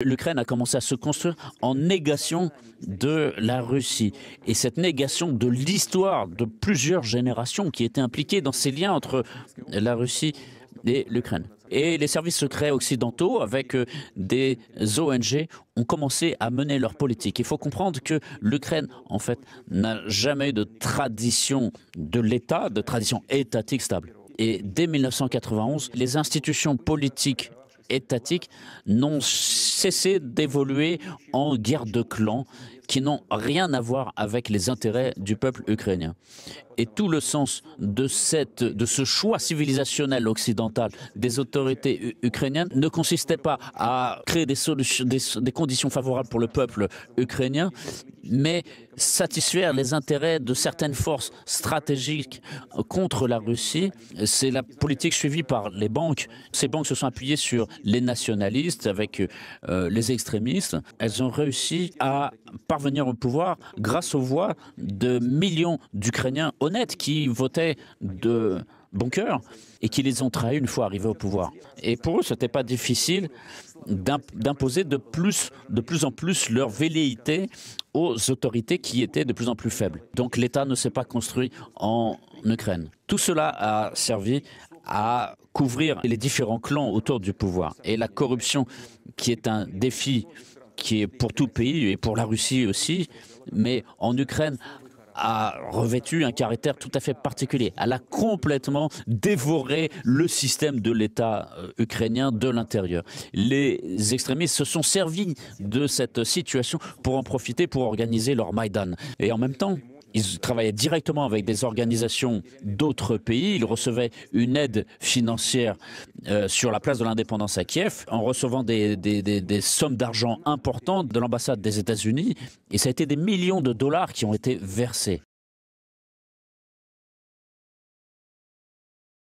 L'Ukraine a commencé à se construire en négation de la Russie. Et cette négation de l'histoire de plusieurs générations qui étaient impliquées dans ces liens entre la Russie et l'Ukraine. Et les services secrets occidentaux, avec des ONG, ont commencé à mener leur politique. Il faut comprendre que l'Ukraine, en fait, n'a jamais eu de tradition de l'État, de tradition étatique stable. Et dès 1991, les institutions politiques étatiques n'ont cessé d'évoluer en guerre de clans qui n'ont rien à voir avec les intérêts du peuple ukrainien. Et tout le sens de ce choix civilisationnel occidental des autorités ukrainiennes ne consistait pas à créer des conditions favorables pour le peuple ukrainien, mais satisfaire les intérêts de certaines forces stratégiques contre la Russie. C'est la politique suivie par les banques. Ces banques se sont appuyées sur les nationalistes avec les extrémistes. Elles ont réussi à parvenir au pouvoir grâce aux voix de millions d'Ukrainiens honnêtes qui votaient de bon cœur et qui les ont trahis une fois arrivés au pouvoir. Et pour eux, ce n'était pas difficile d'imposer de plus en plus leur velléité aux autorités qui étaient de plus en plus faibles. Donc l'État ne s'est pas construit en Ukraine. Tout cela a servi à couvrir les différents clans autour du pouvoir. Et la corruption, qui est un défi qui est pour tout pays et pour la Russie aussi, mais en Ukraine, a revêtu un caractère tout à fait particulier. Elle a complètement dévoré le système de l'État ukrainien de l'intérieur. Les extrémistes se sont servis de cette situation pour en profiter, pour organiser leur Maïdan. Et en même temps, ils travaillaient directement avec des organisations d'autres pays. Ils recevaient une aide financière sur la place de l'indépendance à Kiev en recevant des sommes d'argent importantes de l'ambassade des États-Unis. Et ça a été des millions de dollars qui ont été versés.